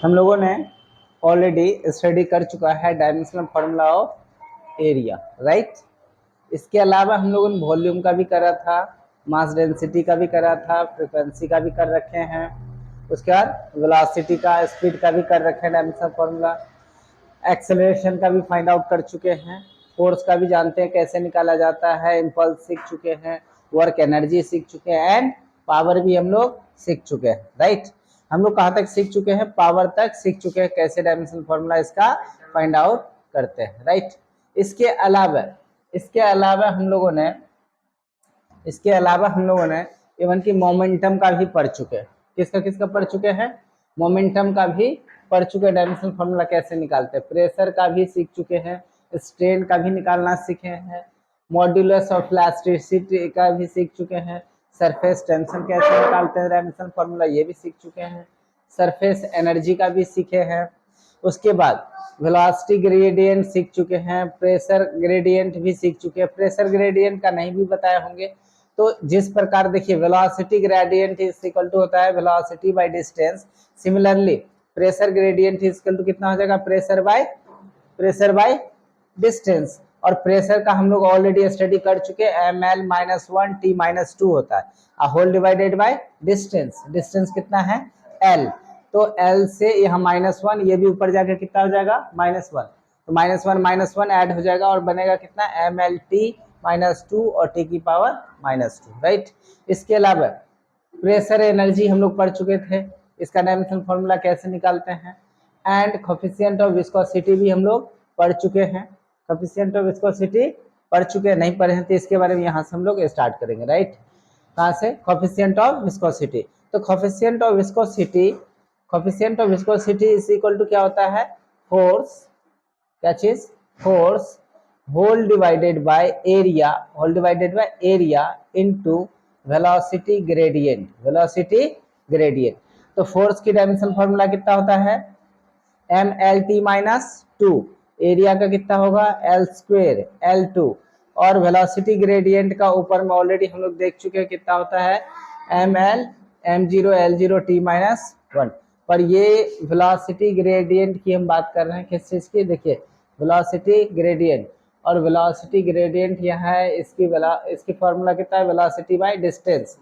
हम लोगों ने ऑलरेडी स्टडी कर चुका है dimensional formula of area, right. इसके अलावा हम लोगों ने वॉल्यूम का भी करा था, मास डेंसिटी का भी करा था, फ्रीक्वेंसी का भी कर रखे हैं, उसके बाद वेलोसिटी का, स्पीड का भी कर रखे हैं डायमेंशनल फार्मूला, एक्सेलरेशन का भी फाइंड आउट कर चुके हैं, फोर्स का भी जानते हैं कैसे निकाला जाता है, इम्पल्स सीख चुके हैं, वर्क एनर्जी सीख चुके हैं, एंड पावर भी हम लोग सीख चुके हैं, राइट। हम लोग कहाँ तक सीख चुके हैं? पावर तक सीख चुके हैं, कैसे डायमेंशनल फार्मूला इसका फाइंड आउट करते हैं, राइट। इसके अलावा हम लोगों ने इवन की मोमेंटम का भी पढ़ चुके हैं। किसका पढ़ चुके हैं? मोमेंटम का भी पढ़ चुके हैं, डायमेंशनल फार्मूला कैसे निकालते हैं। प्रेशर का भी सीख चुके हैं, स्ट्रेन का भी निकालना सीखे हैं, मॉड्यूलस ऑफ इलास्टिसिटी का भी सीख चुके हैं, सरफेस टेंशन कैसे निकालते हैं डायमेंशनल फार्मूला ये भी सीख चुके हैं, सरफेस एनर्जी का भी सीखे हैं। उसके बाद वेलोसिटी ग्रेडियंट सीख चुके हैं, प्रेशर ग्रेडियंट भी सीख चुके हैं। प्रेशर ग्रेडियंट का नहीं भी बताए होंगे। तो जिस प्रकार देखिए velocity gradient is equal to होता है velocity by distance, similarly pressure gradient is equal to कितना हो जाएगा? Pressure by distance. और प्रेशर का हम लोग ऑलरेडी स्टडी कर चुके हैं, ml-1 T-2 होता है, whole divided by distance. Distance कितना है? L। तो L से यहाँ -1, ये भी ऊपर जाकर कितना हो जाएगा? -1। तो -1 ऐड हो जाएगा और बनेगा कितना? mlt-2 और t की पावर -2, राइट। इसके अलावा प्रेशर एनर्जी हम लोग पढ़ चुके थे, इसका डायमेंशनल फार्मूला कैसे निकालते हैं, एंड कोफिशिएंट ऑफ विस्कोसिटी भी हम लोग पढ़ चुके हैं। कोफिशिएंट ऑफ विस्कोसिटी पढ़ चुके हैं, नहीं पढ़े हैं तो इसके बारे में यहाँ से हम लोग स्टार्ट करेंगे, राइट। कहाँ से? Coefficient of viscosity. तो coefficient of viscosity is equal to क्या होता है? फोर्स, क्या चीज? Force whole divided by area into velocity gradient. तो फोर्स की डायमेंशनल फार्मूला कितना होता है? mlt-2। एरिया का कितना होगा? L² L2। और वेलोसिटी ग्रेडियंट का ऊपर में ऑलरेडी हम लोग देख चुके हैं कितना होता है? ml m0 L0 T-1। पर ये वेलोसिटी ग्रेडियंट की हम बात कर रहे हैं, किस चीज की? देखिए वेलोसिटी ग्रेडियंट, और वेलोसिटी ग्रेडियंट यहाँ है, इसकी फार्मूला कितना है? Velocity by distance.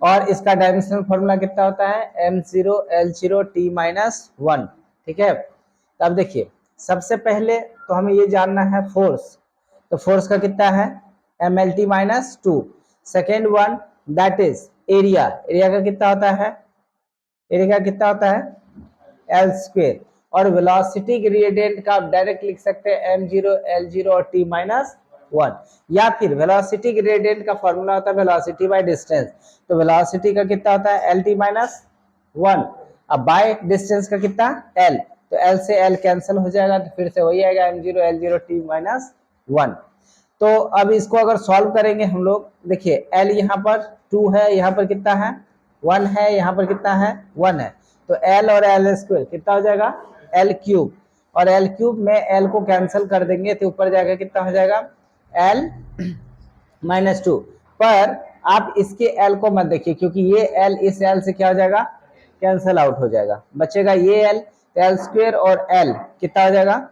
और इसका डायमेंशनल फार्मूला कितना होता है? m0 L0 T-1, ठीक है। तो अब देखिए सबसे पहले तो हमें ये जानना है फोर्स। तो फोर्स का कितना है? mlt-2। Second one that is area का कितना होता है? एरिया का कितना होता है? L²। और वेलोसिटी ग्रेडियंट का आप डायरेक्ट लिख सकते हैं m0 L0 और T-1, या फिर वेलोसिटी ग्रेडियंट का फॉर्मूला होता है वेलोसिटी बाय डिस्टेंस। तो वेलोसिटी का कितना होता है? LT-1। अब बाय डिस्टेंस का कितना? L। तो L से L कैंसिल हो जाएगा, तो फिर से वही आएगा m0 L0 T-1। तो अब इसको अगर सॉल्व करेंगे हम लोग, देखिए L यहाँ पर 2 है, यहाँ पर कितना है? 1 है, यहाँ पर कितना है? 1 है। तो L और L² कितना हो जाएगा? L³। और L³ में L को कैंसिल कर देंगे तो ऊपर जाकर कितना हो जाएगा? L-2। पर आप इसके L को मत देखिए, क्योंकि ये L इस L से क्या हो जाएगा? कैंसिल आउट हो जाएगा, बचेगा ये L। L² और L कितना हो जाएगा?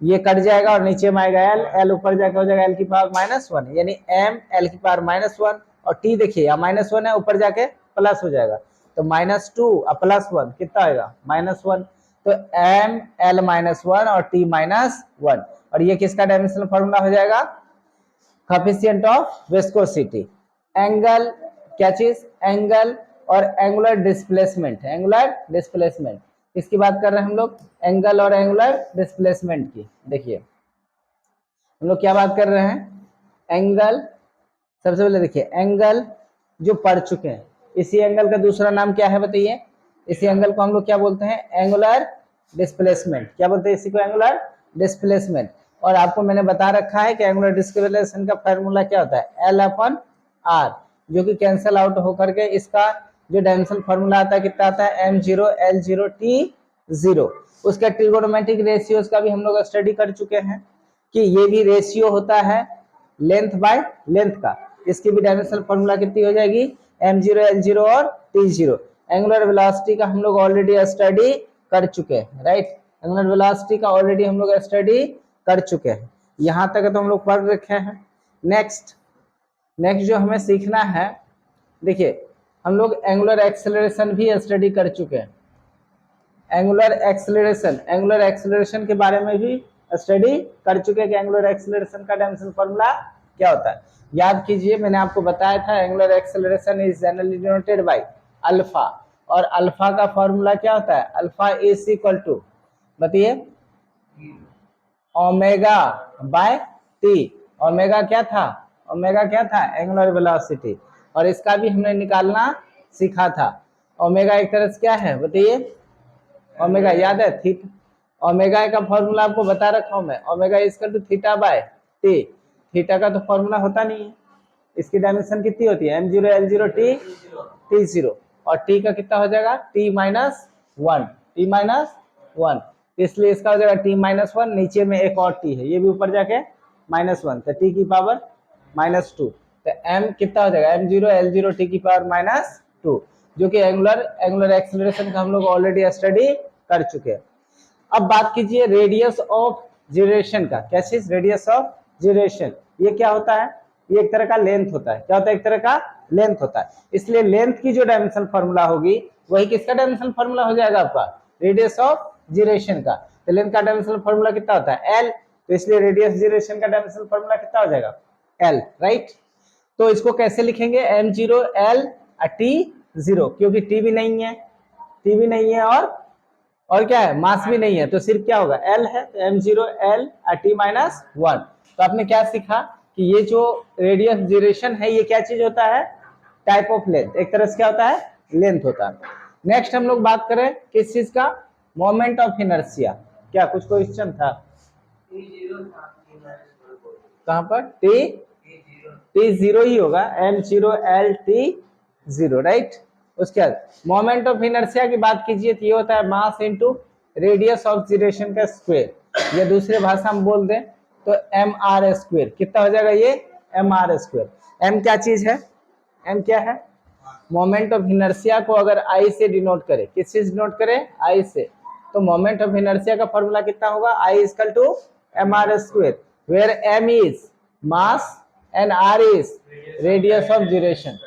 ये कट जाएगा और नीचे में आएगा L ऊपर जाकर हो जाएगा L की पावर -1, यानी m L की पावर -1। और T देखिए यहाँ -1 है, ऊपर जाके प्लस हो जाएगा, तो -2 और +1 कितना आएगा? -1। तो m L-1 और T-1। और ये किसका डायमेंशनल फार्मूला हो जाएगा? Coefficient of viscosity. एंगल, क्या चीज? एंगल और एंगुलर डिस्प्लेसमेंट। इसकी बात कर रहे हैं हम लोग, एंगल और एंगुलर डिस्प्लेसमेंट की। देखिए हम लोग क्या बात कर रहे हैं? एंगल, सबसे पहले देखिए एंगल जो पढ़ चुके हैं, इसी एंगल का दूसरा नाम क्या है बताइए? इसी एंगल को हम लोग क्या बोलते हैं? Angular displacement. क्या बोलते हैं इसी को? Angular displacement. और आपको मैंने बता रखा है कि एंगुलर डिस्प्लेसमेंट का फार्मूला क्या होता है? L/R, जो कि कैंसिल आउट होकर के इसका जो डायमेंशनल फार्मूला आता है कितना आता है? m0 L0 T0। उसका ट्रिगोनोमेट्रिक रेशियोज का भी हम लोग स्टडी कर चुके हैं कि ये भी रेशियो होता है लेंथ बाय लेंथ का। इसकी भी डायमेंशनल फार्मूला कितनी हो जाएगी? m0 L0 और T0। एंगुलर वेलोसिटी का हम लोग ऑलरेडी स्टडी कर चुके हैं, राइट। एंगुलर वेलोसिटी का ऑलरेडी हम लोग स्टडी कर चुके हैं, यहाँ तक तो हम लोग पढ़ रखे हैं। नेक्स्ट जो हमें सीखना है, देखिए हम लोग एंगुलर एक्सेलरेशन भी स्टडी कर चुके हैं। एंगुलर एक्सेलरेशन के बारे में भी स्टडी कर चुके हैं कि एंगुलर एक्सेलरेशन का डायमेंशन फॉर्मूला क्या होता है। याद कीजिए, मैंने आपको बताया था angular acceleration is generally denoted by alpha, और अल्फा का फॉर्मूला क्या होता है, अल्फा इज इक्वल टू, बताइए, ओमेगा बाय टी। ओमेगा क्या था, एंगुलर वेलोसिटी, और इसका भी हमने निकालना सीखा था। ओमेगा एक तरह से क्या है बताइए, ओमेगा याद है, थीटा। ओमेगा का फॉर्मूला आपको बता रखा हूं मैं, omega equal to theta by T. Theta का तो फॉर्मूला होता नहीं है, इसकी डायमेंशन कितनी होती है, m0 L0 t0, और t का कितना हो जाएगा, t माइनस वन, इसलिए इसका हो जाएगा t माइनस वन, नीचे में एक और t है, ये भी ऊपर जाके -1, तो t की पावर -2, तो m कितना हो जाएगा, m0 L0 t की पावर -2, जो कि एंगुलर एक्सेलरेशन का हम लोग ऑलरेडी स्टडी कर चुके हैं। अब बात कीजिए रेडियस ऑफ जिरेशन का। क्या चीज, रेडियस ऑफ जिरेशन, ये क्या होता है, ये एक तरह का लेंथ होता है। क्या होता है, एक तरह का लेंथ होता है। इसलिए लेंथ की जो डायमेंशन फॉर्मूला होगी वही किसका डायमेंशन फॉर्मूला हो जाएगा, आपका रेडियस ऑफ जिरेशन का। तो लेंथ का डायमेंशन फॉर्मूला कितना होता है, एल, तो इसलिए रेडियस जिरेशन का डायमेंशन फॉर्मूला कितना हो जाएगा, एल, राइट। तो इसको कैसे लिखेंगे, m0 L t0, क्योंकि t भी नहीं है और क्या है, मास भी नहीं है, तो सिर्फ क्या होगा, L है, तो m0 L t-1। तो आपने क्या सीखा कि ये जो रेडियस जिरेशन है ये क्या चीज होता है, टाइप ऑफ लेंथ, एक तरह से क्या होता है, लेंथ होता है। नेक्स्ट हम लोग बात करें किस चीज का, मोमेंट ऑफ इनर्शिया। क्या कुछ क्वेश्चन था, कहां पर, t0 ही होगा, m0 L t0, राइट। उसके बाद मोमेंट ऑफ इनर्शिया की बात कीजिए तो ये होता है mass into radius of gyration का स्क्वायर, या दूसरे भाषा में बोल दें तो mr², कितना हो जाएगा ये, mr²। m क्या चीज है, m क्या है, मोमेंट ऑफ इनर्शिया को अगर I से डिनोट करे, किस चीज डिनोट करे, I से, तो मोमेंट ऑफ इनर्शिया का फॉर्मूला कितना होगा, I equal to mr², where m is mass and r is radius of gyration,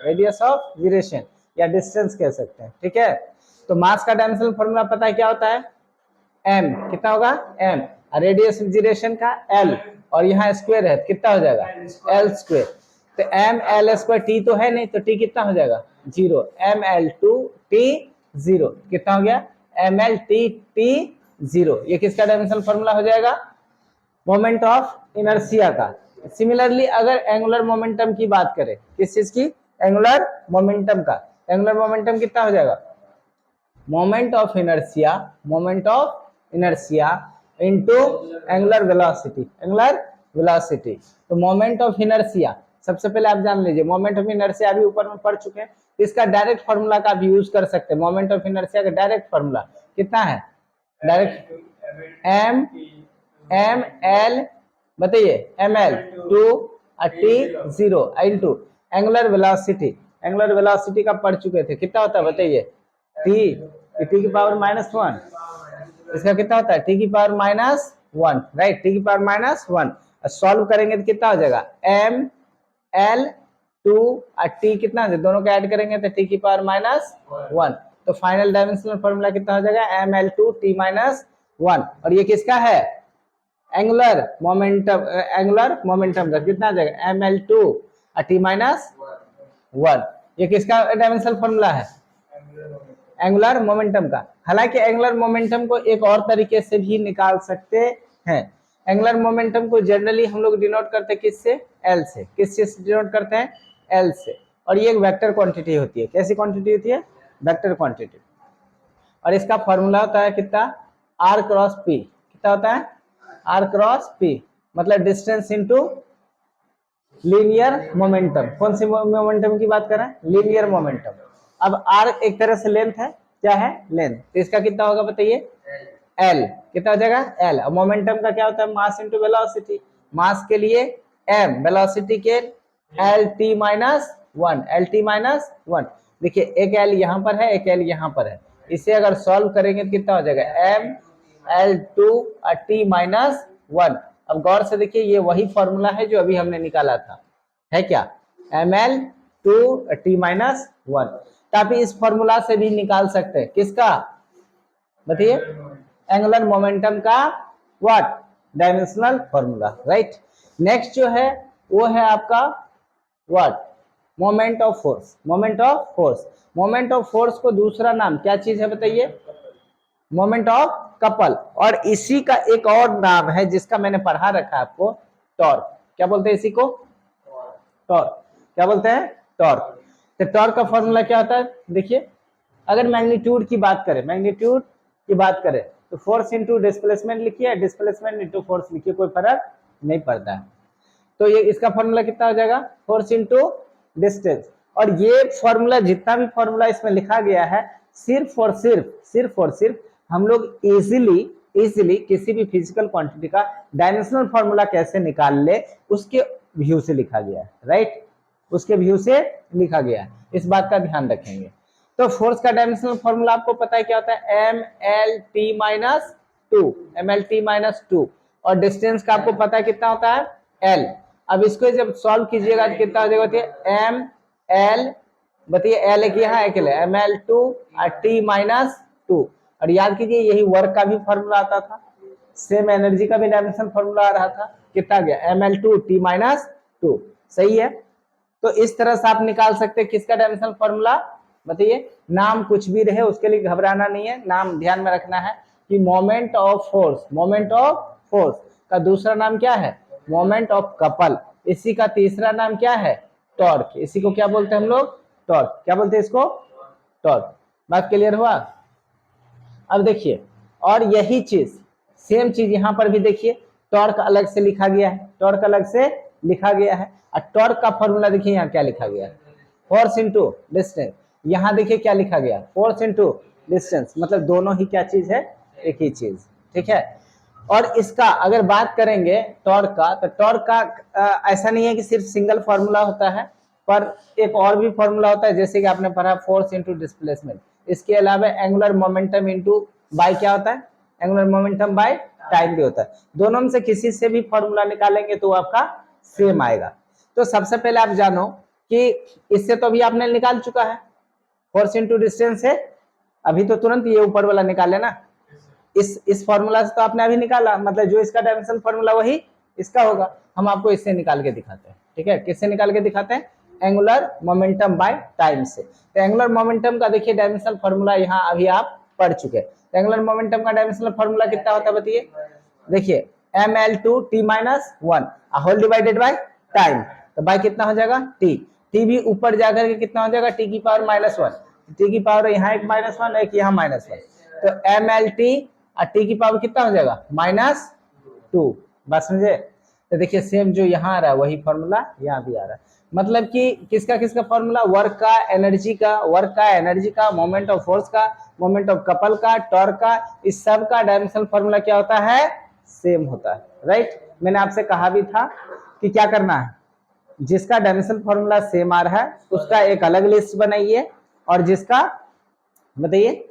या डिस्टेंस कह सकते हैं, ठीक है। तो मास का डायमेंशनल फॉर्मूला पता है क्या होता है, m, कितना होगा, m, रेडियस ऑफ जिरेशन का l, और यहाँ स्क्वायर है, कितना हो जाएगा, l²। तो ml² t तो है नहीं, तो t कितना हो जाएगा, 0, ml2 t0, कितना हो गया, mlt t0, ये किसका डायमेंशनल फॉर्मूला हो जाएगा, मोमेंट ऑफ इनर्शिया का। सिमिलरली अगर एंगुलर मोमेंटम की बात करें, किस चीज की, एंगुलर मोमेंटम का, एंगुलर मोमेंटम कितना हो जाएगा, moment of inertia into angular velocity. तो मोमेंट ऑफ इनर्शिया सबसे पहले आप जान लीजिए, मोमेंट ऑफ इनर्शिया अभी ऊपर में पढ़ चुके हैं, इसका डायरेक्ट फार्मूला का भी यूज कर सकते हैं। मोमेंट ऑफ इनर्शिया का डायरेक्ट फार्मूला कितना है, डायरेक्ट m l, बताइए ml2 t0 into angular velocity का पढ़ चुके थे, कितना होता है बताइए, t की पावर -1, इसका कितना होता है, t की पावर -1, राइट, t की पावर -1। सॉल्व करेंगे तो कितना हो जाएगा, m l 2 और t कितना है, दोनों को ऐड करेंगे तो t की पावर -1, तो फाइनल डायमेंशनल फॉर्मूला कितना हो जाएगा, ml2 t-1, और ये किसका है, एंगुलर मोमेंटम का कितना आ जाएगा, ml2 और t-1, ये किसका डायमेंशनल फॉर्मूला है, एंगुलर मोमेंटम का। हालांकि एंगुलर मोमेंटम को एक और तरीके से भी निकाल सकते हैं। एंगुलर मोमेंटम को जनरली हम लोग डिनोट करते हैं किससे, एल से, किस चीज से डिनोट करते हैं, एल से, और ये एक वेक्टर क्वांटिटी होती है। कैसी क्वांटिटी होती है, वेक्टर क्वांटिटी, और इसका फॉर्मूला होता है कितना, r क्रॉस p, कितना होता है, r क्रॉस p, मतलब डिस्टेंस इनटू लीनियर मोमेंटम। कौन सी मोमेंटम की बात कर रहे हैं, लीनियर मोमेंटम। अब r एक तरह से लेंथ है, क्या है, लेंथ, तो इसका कितना होगा बताइए, l, कितना हो जाएगा, l। और मोमेंटम का क्या होता है, मास इनटू वेलोसिटी, मास के लिए m, वेलोसिटी के lt-1, देखिए एक एल यहाँ पर है, एक एल यहाँ पर है, इसे अगर सॉल्व करेंगे तो कितना हो जाएगा, ml2t-1। अब गौर से देखिए ये वही फॉर्मूला है जो अभी हमने निकाला था, है क्या, ml2t-1। तो आप इस फॉर्मूला से भी निकाल सकते हैं किसका, बताइए, एंगुलर मोमेंटम का what, dimensional formula, right. Next जो है वो है आपका what, moment of force. Moment of force, moment of force को दूसरा नाम क्या चीज है बताइए, मोमेंट ऑफ कपल। और इसी का एक और नाम है जिसका मैंने पढ़ा रखा है आपको, टॉर्क। क्या बोलते हैं इसी को, टॉर्क। क्या बोलते हैं, टॉर्क। तो टॉर्क का फॉर्मूला क्या होता है, देखिए अगर मैग्नीट्यूड की बात करें, मैग्नीट्यूड की बात करें तो फोर्स इंटू डिस्प्लेसमेंट लिखिए, डिस्प्लेसमेंट इंटू फोर्स लिखिए, कोई फर्क नहीं पड़ता है। तो ये इसका फॉर्मूला कितना हो जाएगा, फोर्स इंटू डिस्टेंस। और ये फॉर्मूला, जितना भी फॉर्मूला इसमें लिखा गया है, सिर्फ और सिर्फ हम लोग इजीली किसी भी फिजिकल क्वांटिटी का डायमेंशनल फॉर्मूला कैसे निकाल ले उसके व्यू से लिखा गया है, राइट, उसके व्यू से लिखा गया है, इस बात का ध्यान रखेंगे। तो फोर्स का डायमेंशनल फॉर्मूला आपको पता है क्या होता है, mlt-2, और डिस्टेंस का आपको पता है कितना होता है, l। अब इसको जब सॉल्व कीजिएगा तो कितना हो जाएगा, ml, बताइए l एक यहाँ एक l, ml2t-2। और याद कीजिए यही वर्क का भी फॉर्मूला आता था, सेम एनर्जी का भी डायमेंशन फॉर्मूला आ रहा था, कितना गया, ml2t-2, सही है। तो इस तरह से आप निकाल सकते हैं किसका डायमेंशनल फॉर्मूला, बताइए। नाम कुछ भी रहे उसके लिए घबराना नहीं है, नाम ध्यान में रखना है कि moment of force, moment of force का दूसरा नाम क्या है, मोमेंट ऑफ कपल। इसी का तीसरा नाम क्या है, टॉर्क। इसी को क्या बोलते हैं हम लोग, टॉर्क। क्या बोलते हैं इसको, टॉर्क। बात क्लियर हुआ। अब देखिए, और यही चीज, सेम चीज यहां पर भी देखिए, टॉर्क अलग से लिखा गया है, टॉर्क अलग से लिखा गया है। और टॉर्क का फॉर्मूला देखिए यहाँ क्या लिखा गया है, फोर्स इंटू डिस्टेंस। यहाँ देखिए क्या लिखा गया, फोर्स इंटू डिस्टेंस, मतलब दोनों ही क्या चीज है, एक ही चीज, ठीक है। और इसका अगर बात करेंगे टॉर्क का, तो टॉर्क का ऐसा नहीं है कि सिर्फ सिंगल फॉर्मूला होता है, पर एक और भी फॉर्मूला होता है, जैसे कि आपने पढ़ा फोर्स इंटू डिस्प्लेसमेंट। इसके अलावा एंगुलर मोमेंटम इंटू बाय क्या होता है, एंगुलर मोमेंटम बाय टाइम भी होता है। दोनों में से किसी से भी फॉर्मूला निकालेंगे तो आपका सेम आएगा। तो सबसे पहले आप जानो कि इससे तो अभी आपने निकाल चुका है, फोर्स इंटू डिस्टेंस है, अभी तो तुरंत ये ऊपर वाला निकाले ना, इस फॉर्मूला से तो आपने अभी निकाला, मतलब जो इसका डायमेंशन फॉर्मूला वही इसका होगा। हम आपको इससे निकाल के दिखाते हैं, ठीक है। किससे निकाल के दिखाते हैं, एंगुलर मोमेंटम बाय टाइम से। तो एंगुलर मोमेंटम का देखिए डायमेंशनल फॉर्मूला यहाँ अभी आप पढ़ चुके हैं। तो एंगुलर मोमेंटम का डायमेंशनल फॉर्मूला कितना होता है बताइए, देखिए ml2t-1 whole divided by time. तो बाय कितना हो जाएगा, t भी ऊपर जाकर के कितना हो जाएगा, t की पावर -1, t की पावर यहाँ एक -1 एक यहाँ -1, तो mlt और t की पावर कितना हो जाएगा, -2। बात समझे। तो देखिए सेम जो यहाँ आ रहा है वही फॉर्मूला यहाँ भी आ रहा है, मतलब कि किसका किसका फॉर्मूला, वर्क का, एनर्जी का, मोमेंट ऑफ फोर्स का, मोमेंट ऑफ कपल का, टॉर्क का, इस सब का डायमेंशनल फॉर्मूला क्या होता है, सेम होता है, राइट। मैंने आपसे कहा भी था कि क्या करना है, जिसका डायमेंशनल फॉर्मूला सेम आ रहा है उसका एक अलग लिस्ट बनाइए, और जिसका बताइए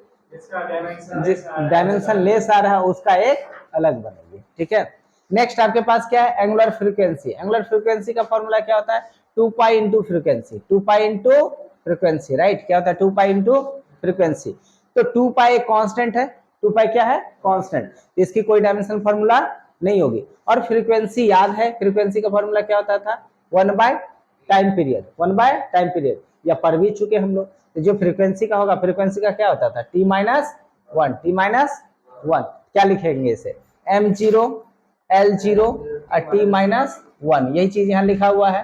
डायमेंशन लेस आ रहा है उसका एक अलग बनाइए, ठीक है। नेक्स्ट आपके पास क्या है, एंगुलर फ्रीक्वेंसी। एंगुलर फ्रीक्वेंसी का फॉर्मूला क्या होता है, 2 pi into frequency, 2 pi into frequency, right. क्या होता है, 2 पाई इंटू फ्रीक्वेंसी। तो 2 पाई कांस्टेंट है, 2 पाई क्या है, कांस्टेंट, इसकी कोई डायमेंशनल फॉर्मूला नहीं होगी। और फ्रीक्वेंसी याद है, फ्रीक्वेंसी का फॉर्मूला क्या होता था, 1 by time period, 1 by time period, या पढ़ भी चुके हम लोग। तो जो फ्रीक्वेंसी का होगा, फ्रीक्वेंसी का क्या होता था, t-1, t-1। क्या लिखेंगे इसे, m0 L0 और t-1, यही चीज यहाँ लिखा हुआ है,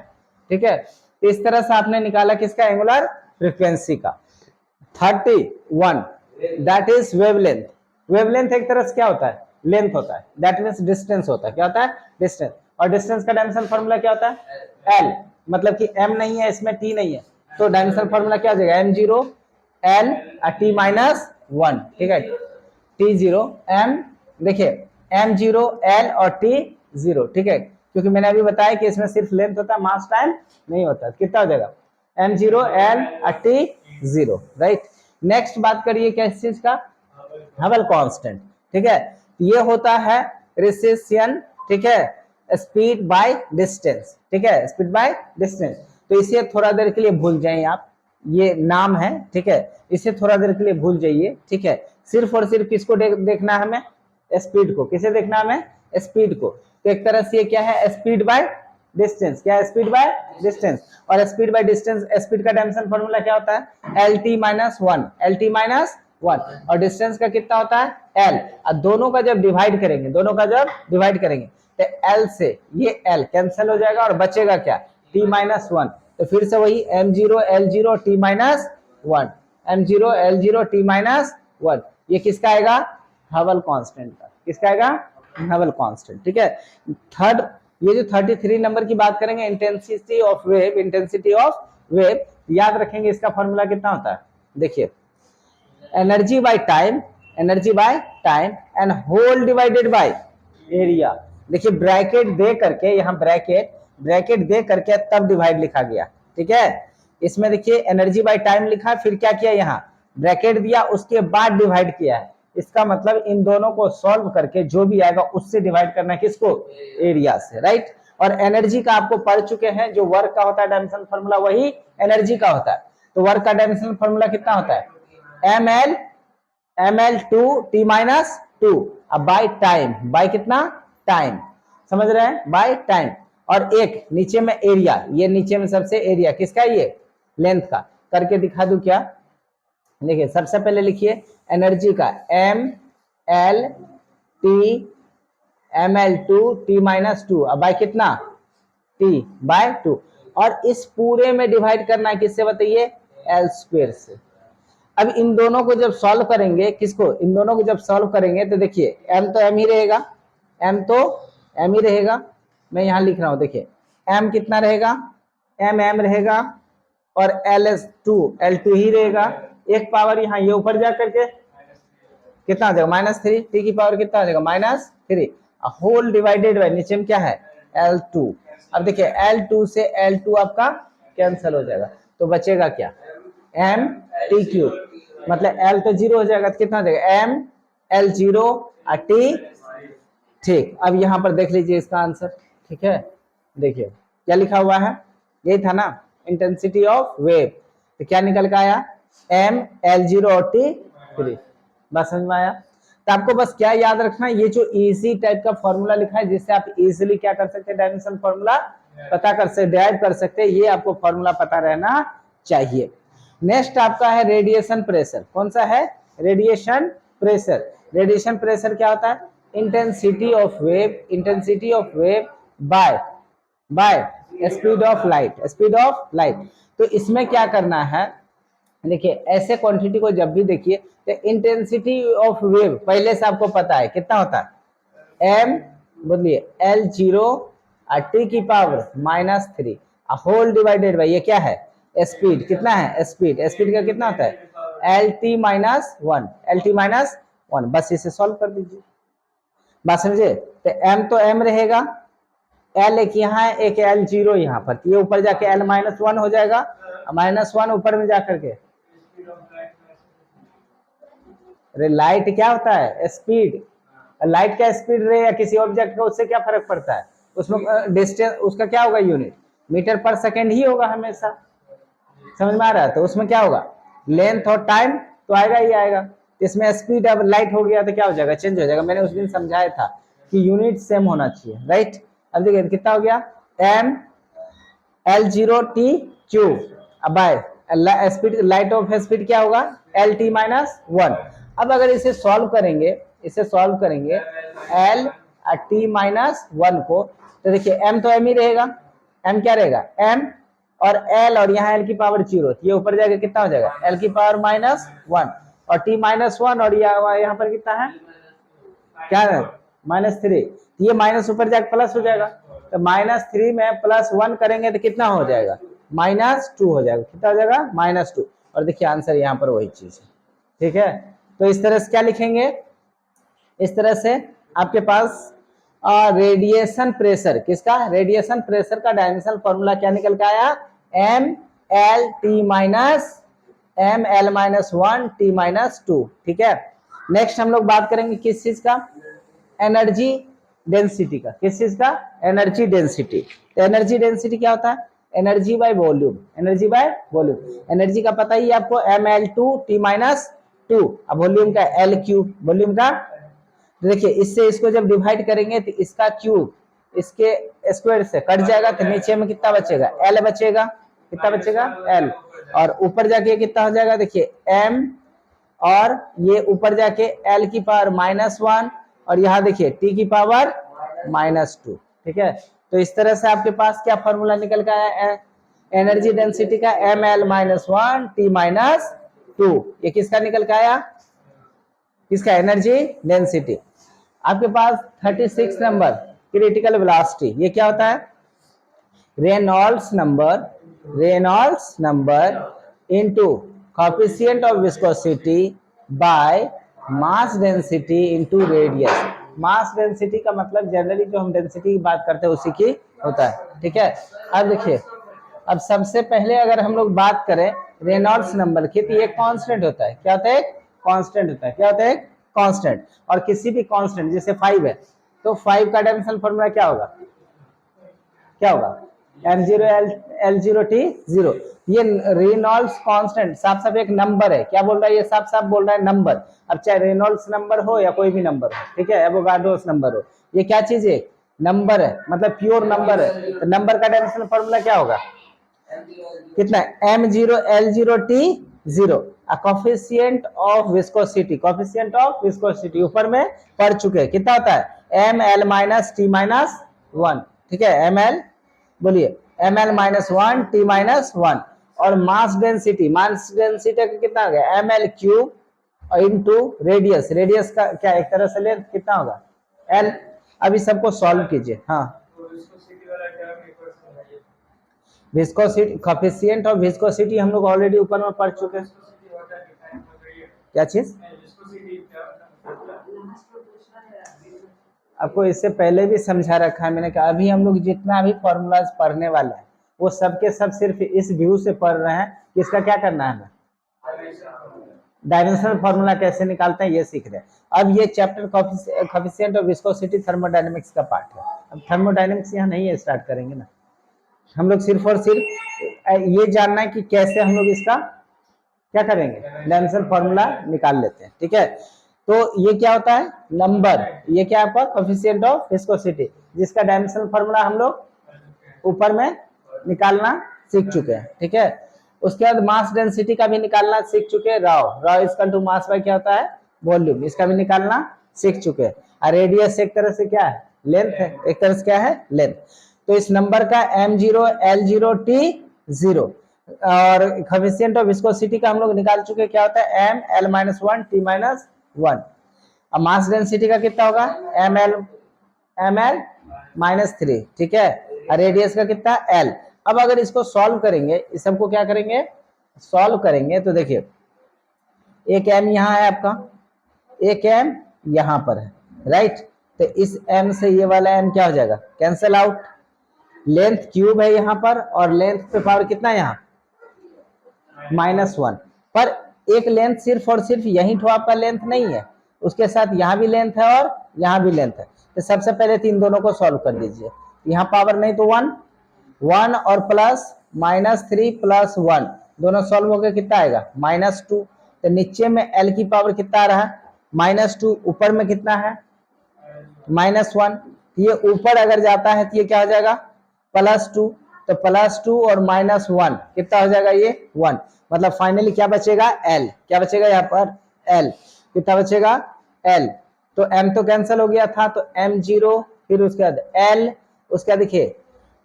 ठीक है। तो इस तरह से आपने निकाला किसका, एंगुलर फ्रीक्वेंसी का। 31 दैट इज वेवलेंथ। वेवलेंथ एक तरह से क्या होता है, लेंथ होता है, दैट मींस डिस्टेंस होता है। क्या होता है, डिस्टेंस। और डिस्टेंस का डायमेंशन फॉर्मूला क्या होता है, L, मतलब कि m नहीं है इसमें, t नहीं है, तो डायमेंशन फॉर्मूला क्या हो जाएगा, m0 L और t-1, ठीक है। t0 m, देखिए m0 L और t0, ठीक है, क्योंकि मैंने अभी बताया कि इसमें सिर्फ लेंथ होता है, मास टाइम नहीं होता। कितना हो जाएगा, m0 L और 0, राइट। नेक्स्ट बात करिए क्या इस चीज का, हबल कांस्टेंट, ठीक है। ये होता है रिसेशन, ठीक है, स्पीड बाय डिस्टेंस, ठीक है, स्पीड बाय डिस्टेंस। तो इसे थोड़ा देर के लिए भूल जाइए आप, ये नाम है, ठीक है, इसे थोड़ा देर के लिए भूल जाइए, ठीक है। सिर्फ और सिर्फ किसको देखना है हमें, स्पीड को। किसे देखना है हमें, स्पीड को। तो एक तरह से ये क्या है, स्पीड बाय डिस्टेंस, क्या है, स्पीड बाय डिस्टेंस। और स्पीड बाय डिस्टेंस, स्पीड का डायमेंशन फॉर्मूला क्या होता है, L T minus one, L T minus one. और डिस्टेंस का कितना होता है, एल। और दोनों का जब डिवाइड करेंगे, दोनों का जब डिवाइड करेंगे तो एल से ये एल कैंसिल हो जाएगा और बचेगा क्या, टी माइनस वन। तो फिर से वही M zero L zero T minus one, M zero L zero T minus one. ये किसका आएगा, हबल कांस्टेंट का। किसका आएगा, हबल कांस्टेंट, ठीक है। थर्ड, ये जो 33 नंबर की बात करेंगे, intensity of wave, intensity of wave, याद रखेंगे इसका फॉर्मूला कितना होता है, देखिए, energy by time, energy by time and whole divided by area. देखिए ब्रैकेट दे करके, यहाँ ब्रैकेट दे करके तब डिवाइड लिखा गया, ठीक है। इसमें देखिए एनर्जी बाय टाइम लिखा, फिर क्या किया, यहाँ ब्रैकेट दिया, उसके बाद डिवाइड किया है। इसका मतलब इन दोनों को सॉल्व करके जो भी आएगा उससे डिवाइड करना है, किसको, एरिया से, राइट। और एनर्जी का आपको पढ़ चुके हैं, जो वर्क का होता है डायमेंशन फॉर्मूला वही एनर्जी का होता है। तो वर्क का डायमेंशन फॉर्मूला कितना होता है, ml two T minus two. अब बाय टाइम, बाय कितना, टाइम, समझ रहे हैं, बाय टाइम। और एक नीचे में एरिया, ये नीचे में सबसे एरिया किसका, ये लेंथ का। करके दिखा दूं क्या, देखिए सबसे पहले लिखिए एनर्जी का M L T, M L two T minus two, अब बाय कितना, टी बाय टू। और इस पूरे में डिवाइड करना है किससे बताइए, एल स्क्वायर से। अब इन दोनों को जब सॉल्व करेंगे, किसको, इन दोनों को जब सॉल्व करेंगे तो देखिए m तो m ही रहेगा, m तो m ही रहेगा। मैं यहां लिख रहा हूं, देखिए m कितना रहेगा, m रहेगा, और L2 ही रहेगा। एक पावर यहाँ ये ऊपर जा करके कितना आ जाएगा, -3, t की पावर कितना आ जाएगा, -3। होल डिवाइडेड बाय नीचे में क्या है, L2। अब देखिए L2 से L2 आपका कैंसिल हो जाएगा, तो बचेगा क्या, m टी क्यूब, मतलब L तो 0 हो जाएगा, तो कितना हो जाएगा, m L 0 t, ठीक। अब यहाँ पर देख लीजिए इसका आंसर, ठीक है। देखिए क्या लिखा हुआ है, यही था ना, इंटेंसिटी ऑफ वेव। तो क्या निकल के आया, m L 0 और t 3। बस समझ में आया। तो आपको बस क्या याद रखना, ये जो इजी टाइप का फॉर्मूला लिखा है, जिससे आप इजीली क्या कर सकते हैं, डायमेंशन फॉर्मूला पता कर सकते, डिराइव कर सकते हैं, ये आपको फॉर्मूला पता रहना चाहिए। नेक्स्ट आपका है रेडिएशन प्रेशर। कौन सा है, रेडिएशन प्रेशर। रेडिएशन प्रेशर क्या होता है, intensity of wave, intensity of wave by speed of light, speed of light. तो इसमें क्या करना है, देखिए ऐसे क्वांटिटी को जब भी देखिए तो इंटेंसिटी ऑफ वेव पहले से आपको पता है कितना होता है, m बोलिए L0 t की पावर -3 होल डिवाइडेड बाय ये क्या है, स्पीड, कितना है स्पीड, स्पीड का कितना होता है LT -1, LT -1। बस इसे सॉल्व कर दीजिए, बात समझे। तो m तो m रहेगा, L एक यहाँ है, एक L0 यहाँ पर, ये ऊपर जाके L -1 हो जाएगा, -1 ऊपर में जाकर के, अरे लाइट क्या होता है, स्पीड। लाइट का स्पीड रहे या किसी ऑब्जेक्ट का, उससे क्या फर्क पड़ता है, उसमें डिस्टेंस उसका क्या होगा, यूनिट मीटर पर सेकेंड ही होगा हमेशा, समझ में आ रहा है। तो उसमें क्या होगा, लेंथ और टाइम तो आएगा ही आएगा। इसमें स्पीड अब लाइट हो गया तो क्या हो जाएगा, चेंज हो जाएगा। मैंने उस दिन समझाया था कि यूनिट सेम होना चाहिए, राइट। अब देखिए कितना हो गया, m L0 t क्यूब, अब by speed, light of speed क्या होगा, LT -1। अब अगर इसे सॉल्व करेंगे, इसे सॉल्व करेंगे L t -1 को, तो देखिए m तो m ही रहेगा, m क्या रहेगा m, और L और यहाँ L की पावर 0, ये ऊपर जाके कितना हो जाएगा, L की पावर -1 और t -1, और यहाँ पर कितना है, क्या है -3, ये माइनस ऊपर जाके प्लस हो जाएगा। तो -3 में +1 करेंगे तो कितना हो जाएगा, -2 हो जाएगा, कितना हो जाएगा, -2। और देखिए आंसर यहाँ पर वही चीज है, ठीक है। तो इस तरह से क्या लिखेंगे, इस तरह से आपके पास रेडिएशन प्रेशर, किसका, रेडिएशन प्रेशर का डायमेंशनल फॉर्मूला क्या निकल के आया, m L T M L minus one T minus two. ठीक है, नेक्स्ट हम लोग बात करेंगे किस चीज का, एनर्जी डेंसिटी का। किस चीज का, एनर्जी डेंसिटी। तो एनर्जी डेंसिटी क्या होता है, energy by volume, energy by volume. Energy का पता ही है आपको, M L two T minus two, अब वॉल्यूम का एल क्यूब, वॉल्यूम का। देखिए इससे इसको जब डिवाइड करेंगे तो इसका क्यूब इसके स्क्वायर से कट जाएगा, तो नीचे में कितना बचेगा, एल बचेगा। कितना बचेगा, एल। और ऊपर जाके कितना हो जाएगा, देखिए एम, और ये ऊपर जाके एल की पावर माइनस वन, और यहाँ देखिए टी की पावर माइनस टू। ठीक है, तो इस तरह से आपके पास क्या फॉर्मूला निकल के आया, एनर्जी डेंसिटी का, M L minus one T minus two. ये किसका निकल के आया, किसका, एनर्जी डेंसिटी। आपके पास 36 नंबर क्रिटिकल वेलोसिटी, ये क्या होता है, Reynolds number, Reynolds number into coefficient of viscosity by mass density into radius. Mass density का मतलब जनरली जो हम डेंसिटी की बात करते हैं उसी की होता है। ठीक है, अब देखिए, अब सबसे पहले अगर हम लोग बात करें रेनॉल्ड्स नंबर की, तो ये कांस्टेंट होता है। क्या होता है, कांस्टेंट होता है। क्या होता है, कांस्टेंट। और किसी भी कांस्टेंट, जैसे 5 है, तो 5 का डायमेंशनल फॉर्मूला क्या होगा, क्या होगा, m0 l0 t0। ये रेनॉल्ड्स कांस्टेंट साफ साफ एक नंबर है। क्या बोल रहा है, ये साफ साफ बोल रहा है नंबर। अब चाहे रेनॉल्ड्स नंबर हो या कोई भी नंबर हो, ठीक है, एवोगाड्रोस नंबर हो, ये क्या चीज है, नंबर है, मतलब प्योर नंबर है। तो नंबर का डायमेंशनल फॉर्मूला क्या होगा, कितना, m0 l0 t0। Coefficient of viscosity, coefficient of viscosity ऊपर में पढ़ चुके हैं, कितना होता है, M L minus T minus one. ठीक है, एम एल, बोलिए, M L minus one T minus one. और मास डेंसिटी, मास डेंसिटी का कितना हो गया, M L cube into radius, radius का क्या एक तरह से लेंथ कितना होगा, एल। अभी सबको सॉल्व कीजिए। हाँ, विस्कोसिटी, कोएफिशिएंट ऑफ विस्कोसिटी हम लोग ऑलरेडी ऊपर में पढ़ चुके हैं। क्या चीज, आपको इससे पहले भी समझा रखा है मैंने, कहा अभी हम लोग जितना भी फॉर्मूलाज पढ़ने वाले हैं वो सबके सब सिर्फ इस व्यू से पढ़ रहे हैं कि इसका क्या करना है, हमें डायमेंशनल फॉर्मूला कैसे निकालते हैं ये सीख रहे हैं। अब ये chapter coefficient of viscosity thermodynamics का पार्ट है। अब थर्मोडायनेमिक्स यहाँ नहीं है, स्टार्ट करेंगे ना हम लोग, सिर्फ और सिर्फ ये जानना है कि कैसे हम लोग इसका क्या करेंगे, डायमेंशनल फॉर्मूला निकाल लेते हैं। ठीक है, तो ये क्या होता है, नंबर, ये क्या आपका कोएफिशिएंट ऑफ विस्कोसिटी, जिसका डायमेंशनल फॉर्मूला हम लोग ऊपर में निकालना सीख चुके हैं। ठीक है, उसके बाद मास डेंसिटी का भी निकालना सीख चुके हैं, rho equal to mass by क्या होता है, वॉल्यूम, इसका भी निकालना सीख चुके हैं। और रेडियस एक तरह से क्या है, लेंथ है, एक तरह से क्या है, लेंथ। तो इस नंबर का m0 l0 t0 और कोएफिशिएंट ऑफ विस्कोसिटी का हम लोग निकाल चुके, क्या होता है, m l minus one T minus one. अब मास डेंसिटी का कितना होगा, एम एल माइनस थ्री। ठीक है, और रेडियस का कितना, एल। अब अगर इसको सॉल्व करेंगे, इस सबको क्या करेंगे, सॉल्व करेंगे, तो देखिए एक m यहाँ है आपका, एक m यहाँ पर है, राइट। तो इस m से ये वाला m क्या हो जाएगा, कैंसल आउट। लेंथ क्यूब है यहाँ पर, और लेंथ पे पावर कितना है यहाँ, माइनस वन। पर एक लेंथ सिर्फ और सिर्फ यही तो आपका लेंथ नहीं है, उसके साथ यहाँ भी लेंथ है और यहाँ भी लेंथ है। तो सबसे पहले तीन दोनों को सॉल्व कर दीजिए। यहाँ पावर नहीं तो वन, वन और plus minus three plus one, दोनों सॉल्व हो गए, कितना आएगा, माइनस टू। तो नीचे में एल की पावर कितना आ रहा है, माइनस टू, ऊपर में कितना है, माइनस वन। ये ऊपर अगर जाता है तो ये क्या हो जाएगा, प्लस टू। तो प्लस टू और माइनस वन कितना हो जाएगा, ये वन। मतलब फाइनली क्या बचेगा, एल। क्या बचेगा यहाँ पर, एल। कितना बचेगा, एल। तो m तो कैंसिल हो गया था, तो m0, फिर उसके बाद l, उसके बाद देखिए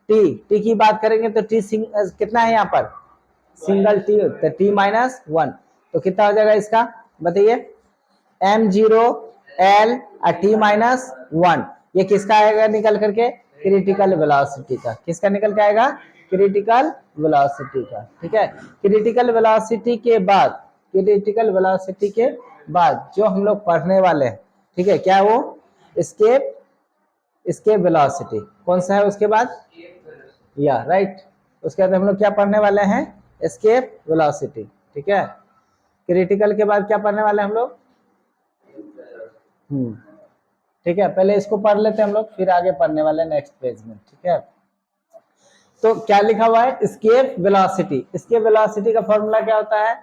t की बात करेंगे तो t कितना है यहाँ पर, सिंगल t, तो t माइनस वन। तो कितना हो जाएगा इसका, बताइए, m0 l और t माइनस वन। ये किसका आएगा निकल करके, क्रिटिकल वेलोसिटी का। किसका निकल के आएगा, क्रिटिकल वेलोसिटी का। ठीक है, क्रिटिकल वेलोसिटी के बाद, क्रिटिकल वेलोसिटी के बाद जो हम लोग पढ़ने वाले हैं, ठीक है, क्या वो, एस्केप, एस्केप वेलोसिटी। कौन सा है उसके बाद, या राइट, उसके बाद हम लोग क्या पढ़ने वाले हैं, एस्केप वेलोसिटी। ठीक है। क्रिटिकल के बाद क्या पढ़ने वाले हम लोग? ठीक है, पहले इसको पढ़ लेते हैं हम लोग, फिर आगे पढ़ने वाले नेक्स्ट पेज में, ठीक है। तो क्या लिखा हुआ है? Escape velocity. एस्केप वेलोसिटी का फॉर्मूला क्या होता है?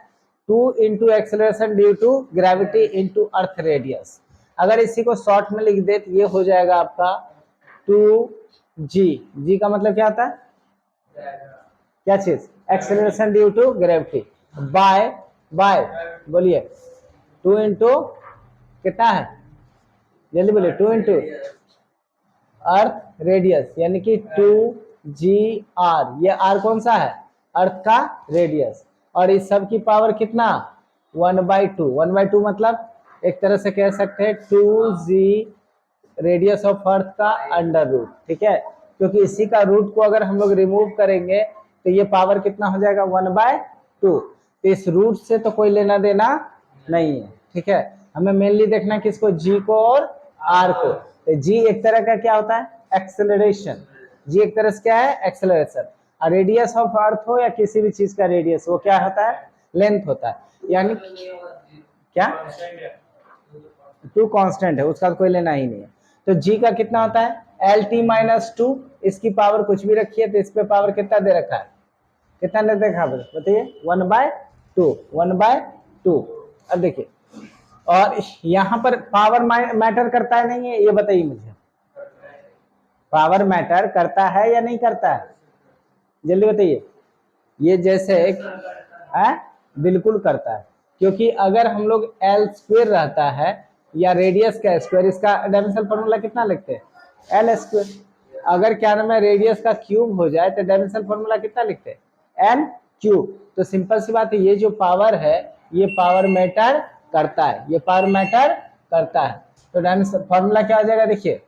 2 into acceleration due to gravity into earth radius. अगर इसी को शॉर्ट में लिख दे तो ये हो जाएगा आपका 2g। जी का मतलब क्या होता है? क्या चीज? Acceleration due to gravity by बोलिए 2 इंटू कितना है? जल्दी बोलिए। 2 इंटू अर्थ रेडियस, यानी कि 2gr। ये r कौन सा है? अर्थ का रेडियस। और इस सब की पावर कितना? 1/2। 1/2 मतलब एक तरह से कह सकते हैं 2g रेडियस ऑफ अर्थ का अंडर रूट, ठीक है। क्योंकि इसी का रूट को अगर हम लोग रिमूव करेंगे तो ये पावर कितना हो जाएगा? 1/2। तो इस रूट से तो कोई लेना देना नहीं है, ठीक है। हमें मेनली देखना है किसको? जी को और आर को। तो जी एक तरह का क्या होता है? एक्सेलरेशन। जी एक तरह से क्या है? एक्सेलरेशन। और रेडियस ऑफ अर्थ हो या किसी भी चीज का रेडियस, वो क्या होता है? लेंथ होता है। यानी क्या? 2 कांस्टेंट है, उसका कोई लेना ही नहीं है। तो जी का कितना होता है? LT-2। इसकी पावर कुछ भी रखिए तो इस पे पावर कितना दे रखा है? कितना दे रखा है बताइए? 1/2। अब देखिए, और यहाँ पर पावर मैटर करता है नहीं है? ये बताइए मुझे, पावर मैटर करता है या नहीं करता है? जल्दी बताइए। ये जैसे है, बिल्कुल करता है। क्योंकि अगर हम लोग L² रहता है या रेडियस का स्क्वायर, इसका डायमेंशनल फॉर्मूला कितना लिखते हैं? L²। अगर क्या नाम है रेडियस का क्यूब हो जाए तो डायमेंशनल फॉर्मूला कितना लिखते हैं? L³। तो सिंपल सी बात है, ये जो पावर है ये पावर मैटर करता है, ये पावर मैटर करता है। तो डायमेंशनल फॉर्मूला क्या हो जाएगा? देखिए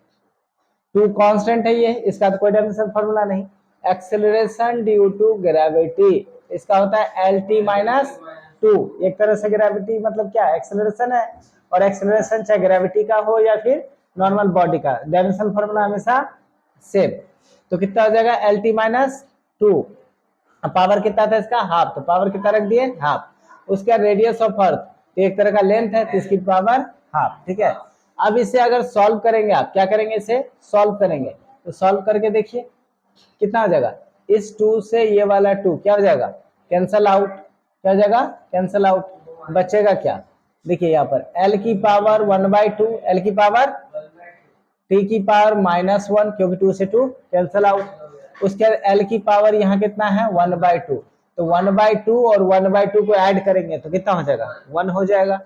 2 कांस्टेंट है ये, इसका तो कोई डायमेंशनल फॉर्मूला नहीं। एक्सेलरेशन ड्यू टू ग्रेविटी, इसका होता है LT-2। एक तरह से ग्रेविटी मतलब क्या? एक्सेलरेशन है। और एक्सेलरेशन चाहे ग्रेविटी का हो या फिर नॉर्मल बॉडी का, डायमेंशनल फॉर्मूला हमेशा सेम। तो कितना हो जाएगा? LT-2। पावर कितना था इसका? हाफ। तो पावर कितना रख दिए? हाफ। उसका रेडियस ऑफ अर्थ एक तरह का लेंथ है, तो इसकी पावर हाफ, ठीक है। अब इसे अगर सॉल्व करेंगे, आप क्या करेंगे? इसे सॉल्व करेंगे तो सॉल्व करके देखिए कितना हो जाएगा? इस 2 से ये वाला 2 क्या हो जाएगा? Cancel out. क्या हो जाएगा? Cancel out. बचेगा क्या? देखिए यहाँ पर L की पावर 1/2, L की पावर T की पावर -1, क्योंकि 2 से 2 कैंसल आउट। उसके बाद L की पावर यहाँ कितना है? 1/2। तो 1/2 और 1/2 को ऐड करेंगे तो कितना हो जाएगा? 1 हो जाएगा।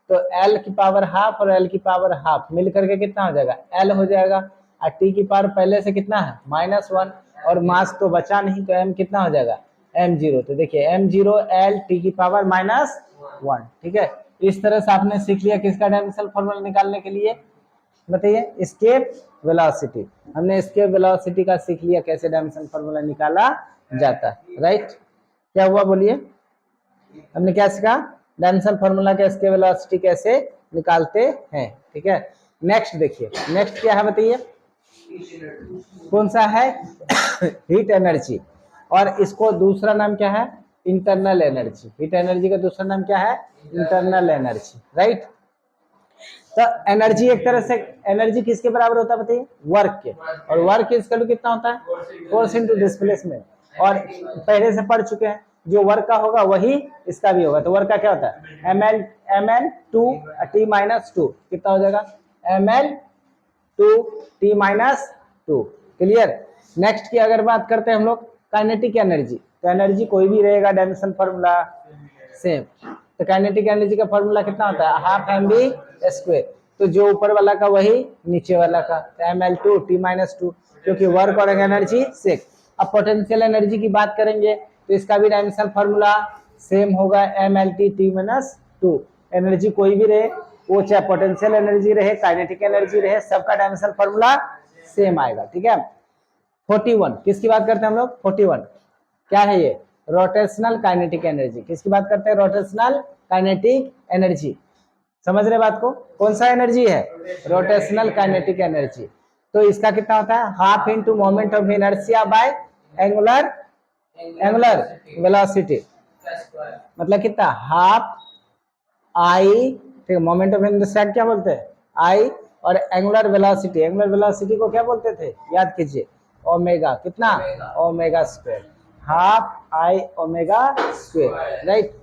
तो L की पावर हाफ और L की पावर हाफ मिल करके कितना हो जाएगा? L हो जाएगा। और T की पावर पहले से कितना है? -1। और मास तो बचा नहीं, तो M कितना हो जाएगा? m0। तो देखिए m0 L T की पावर -1, ठीक है। इस तरह से आपने सीख लिया किसका डायमेंशनल फॉर्मूला निकालने के लिए? बताइए। Escape velocity. हमने एस्केप वेलोसिटी का सीख लिया कैसे डायमेंशनल फॉर्मूला निकाला जाता है, राइट। क्या हुआ बोलिए? हमने क्या सीखा? डायमेंशनल फॉर्मूला का एस्केप वेलोसिटी कैसे निकालते हैं, ठीक है। नेक्स्ट देखिए, नेक्स्ट क्या है बताइए? कौन सा है? Heat energy. और इसको दूसरा नाम क्या है? Internal energy. हीट एनर्जी का दूसरा नाम क्या है? Internal energy, right. तो एनर्जी एक तरह से, एनर्जी किसके बराबर होता है बताइए? वर्क के। और वर्क इसका कितना होता है? Force into displacement. और पहले से पढ़ चुके हैं, जो वर्क का होगा वही इसका भी होगा। तो वर्क का क्या होता है? ml2 T-2 कितना हो जाएगा? ml2 T-2। क्लियर। नेक्स्ट की अगर बात करते हैं हम लोग काइनेटिक एनर्जी, तो एनर्जी कोई भी रहेगा, डायमेंशन फॉर्मूला सेम। तो काइनेटिक एनर्जी का फॉर्मूला कितना होता है? Half mv²। तो जो ऊपर वाला का वही नीचे वाला का, तो ml2 T-2, क्योंकि वर्क और एनर्जी सेम। अब पोटेंशियल एनर्जी की बात करेंगे तो इसका भी डायमेंशनल फॉर्मूला सेम होगा, mlt T-2। एनर्जी कोई भी रहे, वो चाहे पोटेंशियल एनर्जी रहे, काइनेटिक एनर्जी रहे, सबका डायमेंशनल फॉर्मूला सेम आएगा, ठीक है। 41 किसकी बात करते हैं हम लोग? 41 क्या है ये? Rotational kinetic energy. किसकी बात करते हैं? Rotational kinetic energy. समझ रहे बात को? कौन सा एनर्जी है? Rotational kinetic energy. तो इसका कितना होता है? Half into moment of inertia by angular velocity. मतलब कितना, हाफ आई, ठीक है, मोमेंट ऑफ इनर्शिया क्या बोलते हैं, आई, और एंगुलर वेलोसिटी, एंगुलर वेलोसिटी को क्या बोलते थे, याद कीजिए, ओमेगा, कितना, omega square, half I omega square, right.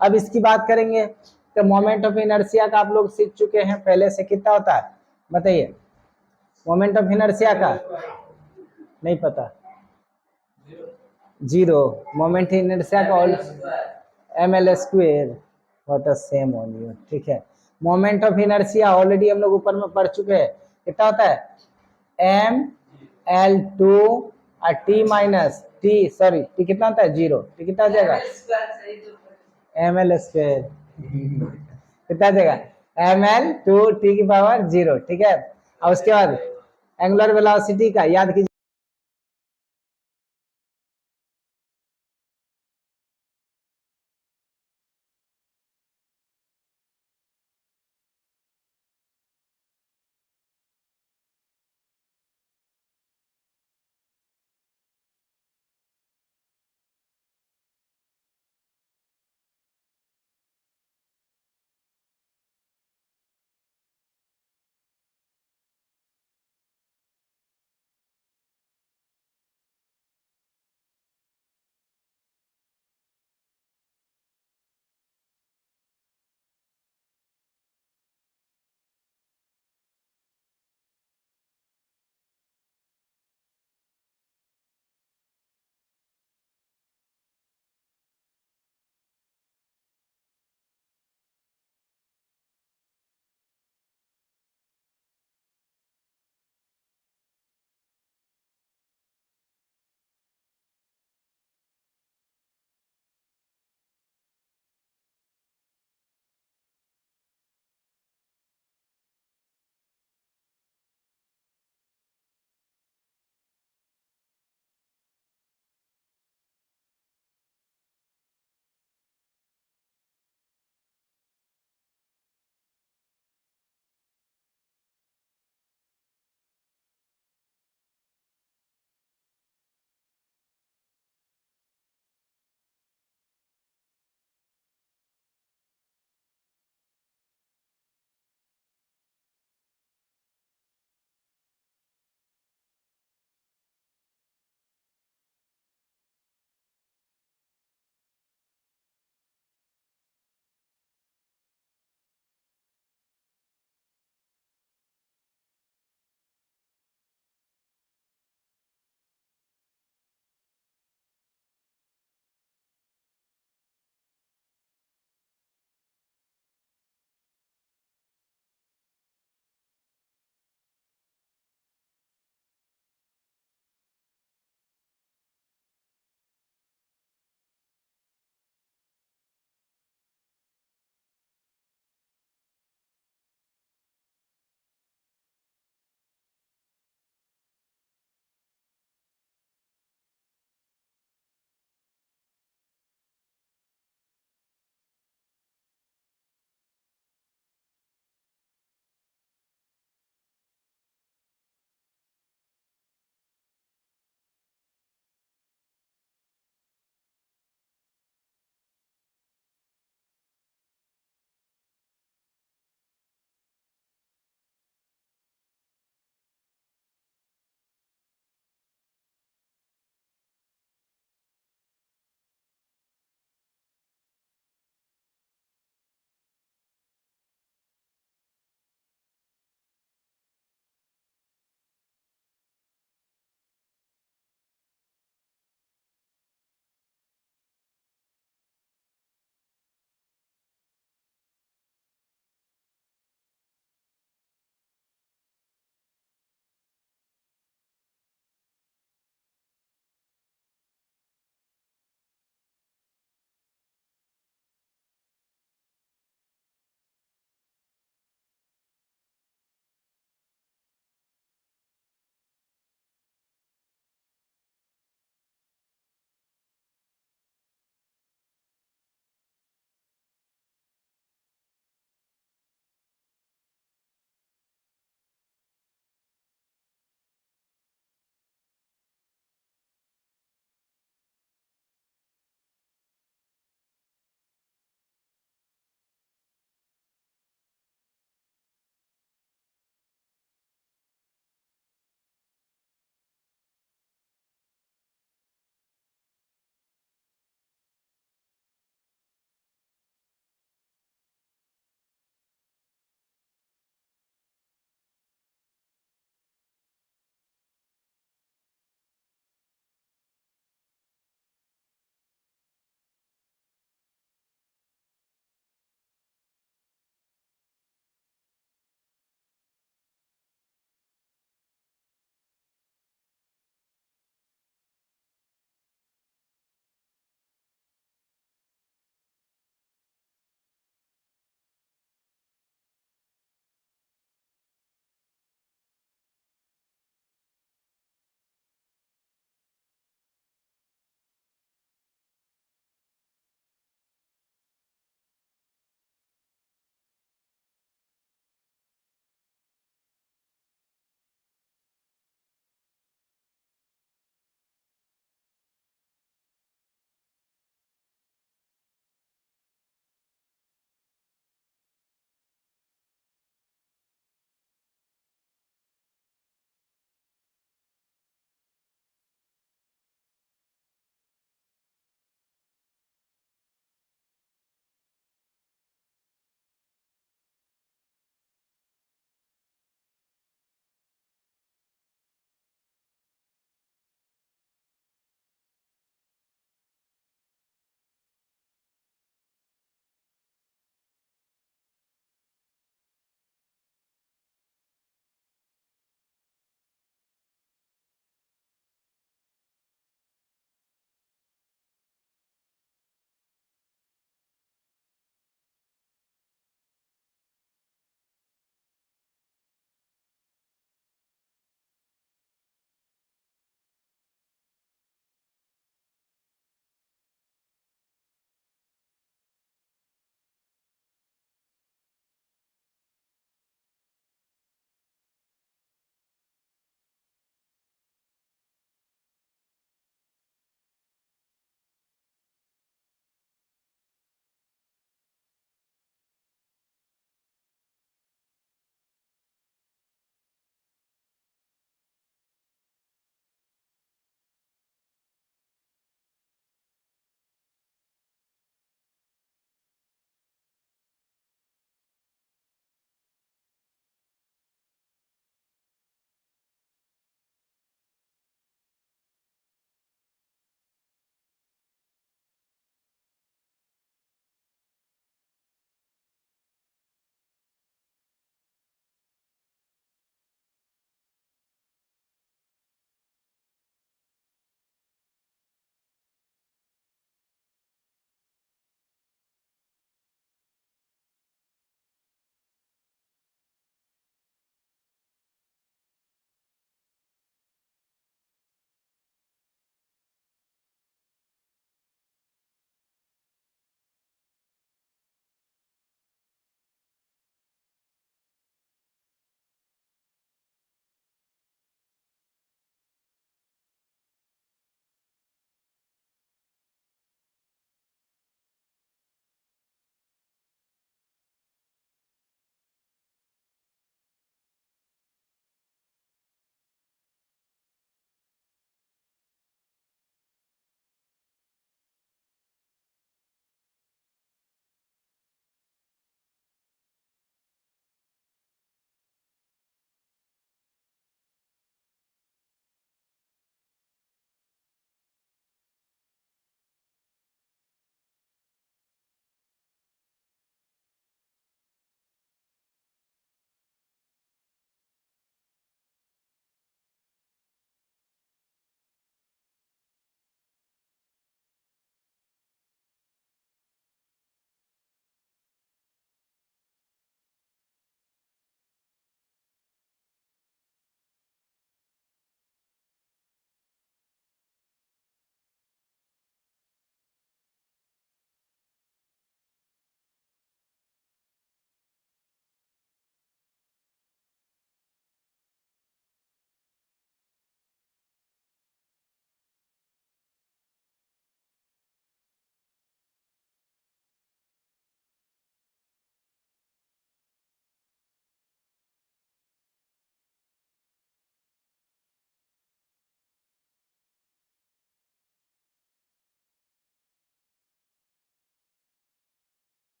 अब इसकी बात करेंगे तो मोमेंट ऑफ इनर्शिया का आप लोग सीख चुके हैं पहले से, कितना होता है बताइए, मोमेंट ऑफ इनर्शिया का नहीं पता, जीरो, मोमेंट इनर्शिया का M L square, what a same on you, ठीक है। मोमेंट ऑफ इनर्शिया ऑलरेडी हम लोग ऊपर में पढ़ चुके हैं, कितना होता है M L two T minus T, sorry T कितना होता है जीरो, टी कितना हो जाएगा एम एल स्क्वेयर, कितना हो जाएगा एम एल टू टी की पावर जीरो, ठीक है। और उसके बाद एंगुलर वेलोसिटी का याद कीजिए,